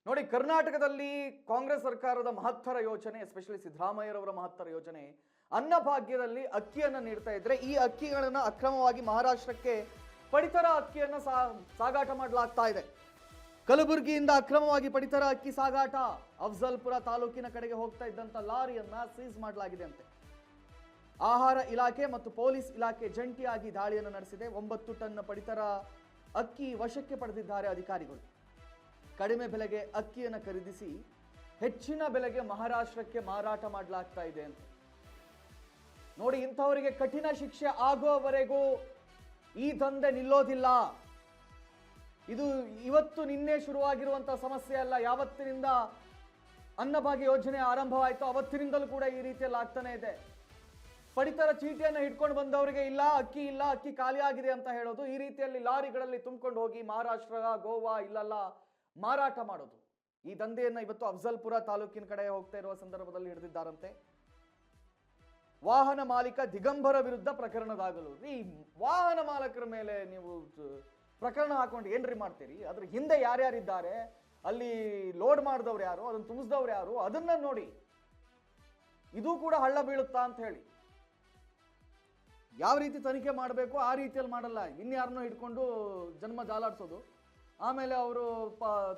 ನೋಡಿ, ಕರ್ನಾಟಕದಲ್ಲಿ ಕಾಂಗ್ರೆಸ್ ಸರ್ಕಾರದ ಮಹತ್ತರ ಯೋಜನೆ, ಎಸ್ಪೆಷಲಿ ಸಿದ್ದರಾಮಯ್ಯರವರ ಮಹತ್ತರ ಯೋಜನೆ ಅನ್ನಭಾಗ್ಯದಲ್ಲಿ ಅಕ್ಕಿಯನ್ನು ನೀಡ್ತಾ ಇದ್ರೆ, ಈ ಅಕ್ಕಿಗಳನ್ನು ಅಕ್ರಮವಾಗಿ ಮಹಾರಾಷ್ಟ್ರಕ್ಕೆ ಪಡಿತರ ಅಕ್ಕಿಯನ್ನು ಸಾಗಾಟ ಮಾಡಲಾಗ್ತಾ ಇದೆ. ಕಲಬುರಗಿಯಿಂದ ಅಕ್ರಮವಾಗಿ ಪಡಿತರ ಅಕ್ಕಿ ಸಾಗಾಟ ಅಫ್ಜಲ್ಪುರ ತಾಲೂಕಿನ ಕಡೆಗೆ ಹೋಗ್ತಾ ಇದ್ದಂತ ಲಾರಿಯನ್ನ ಸೀಸ್ ಮಾಡಲಾಗಿದೆ ಅಂತೆ. ಆಹಾರ ಇಲಾಖೆ ಮತ್ತು ಪೊಲೀಸ್ ಇಲಾಖೆ ಜಂಟಿಯಾಗಿ ದಾಳಿಯನ್ನು ನಡೆಸಿದೆ. 9 ಟನ್ ಪಡಿತರ ಅಕ್ಕಿ ವಶಕ್ಕೆ ಪಡೆದಿದ್ದಾರೆ ಅಧಿಕಾರಿಗಳು. ಕಡಿಮೆ ಬೆಲೆಗೆ ಅಕ್ಕಿಯನ್ನು ಖರೀದಿಸಿ ಹೆಚ್ಚಿನ ಬೆಲೆಗೆ ಮಹಾರಾಷ್ಟ್ರಕ್ಕೆ ಮಾರಾಟ ಮಾಡಲಾಗ್ತಾ ಇದೆ ಅಂತ. ನೋಡಿ, ಇಂಥವರಿಗೆ ಕಠಿಣ ಶಿಕ್ಷೆ ಆಗುವವರೆಗೂ ಈ ದಂಧೆ ನಿಲ್ಲೋದಿಲ್ಲ. ಇದು ಇವತ್ತು ನಿನ್ನೆ ಶುರುವಾಗಿರುವಂತಹ ಸಮಸ್ಯೆ ಅಲ್ಲ. ಯಾವತ್ತಿನಿಂದ ಅನ್ನಭಾಗ್ಯ ಯೋಜನೆ ಆರಂಭವಾಯಿತು ಅವತ್ತಿನಿಂದಲೂ ಕೂಡ ಈ ರೀತಿಯಲ್ಲಿ ಆಗ್ತಾನೆ ಇದೆ. ಪಡಿತರ ಚೀಟಿಯನ್ನು ಹಿಡ್ಕೊಂಡು ಬಂದವರಿಗೆ ಇಲ್ಲ ಅಕ್ಕಿ ಖಾಲಿ ಆಗಿದೆ ಅಂತ ಹೇಳೋದು, ಈ ರೀತಿಯಲ್ಲಿ ಲಾರಿಗಳಲ್ಲಿ ತುಂಬಿಕೊಂಡು ಹೋಗಿ ಮಹಾರಾಷ್ಟ್ರ, ಗೋವಾ ಇಲ್ಲೆಲ್ಲ ಮಾರಾಟ ಮಾಡೋದು. ಈ ದಂಧೆಯನ್ನ ಇವತ್ತು ಅಫ್ಜಲ್ಪುರ ತಾಲೂಕಿನ ಕಡೆ ಹೋಗ್ತಾ ಇರುವ ಸಂದರ್ಭದಲ್ಲಿ ಹಿಡಿದಿದ್ದಾರಂತೆ. ವಾಹನ ಮಾಲೀಕ ದಿಗಂಬರ ವಿರುದ್ಧ ಪ್ರಕರಣ ದಾಖಲು. ಈ ವಾಹನ ಮಾಲಕರ ಮೇಲೆ ನೀವು ಪ್ರಕರಣ ಹಾಕೊಂಡು ಏನ್ರಿ ಮಾಡ್ತೀರಿ? ಅದ್ರ ಹಿಂದೆ ಯಾರ್ಯಾರಿದ್ದಾರೆ, ಅಲ್ಲಿ ಲೋಡ್ ಮಾಡಿದವ್ರು ಯಾರು, ಅದನ್ನು ತುಂಬಿಸಿದವ್ರು ಯಾರು, ಅದನ್ನ ನೋಡಿ. ಇದು ಕೂಡ ಹಳ್ಳ ಬೀಳುತ್ತಾ ಅಂತ ಹೇಳಿ ಯಾವ ರೀತಿ ತನಿಖೆ ಮಾಡಬೇಕು ಆ ರೀತಿಯಲ್ಲಿ ಮಾಡಲ್ಲ. ಇನ್ಯಾರನ್ನೋ ಹಿಡ್ಕೊಂಡು ಜನ್ಮ ಜಾಲಾಡ್ಸೋದು, ಆಮೇಲೆ ಅವರು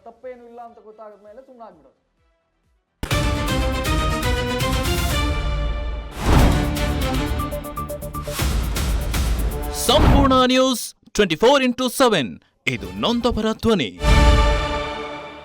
ತಪ್ಪೇನು ಇಲ್ಲ ಅಂತ ಗೊತ್ತಾಗದ ಮೇಲೆ ಸುಮ್ಮನೆ ಆಗ್ಬಿಡೋದು. ಸಂಪೂರ್ಣ ನ್ಯೂಸ್ 24x7 ಇದು ನೊಂದವರ ಧ್ವನಿ.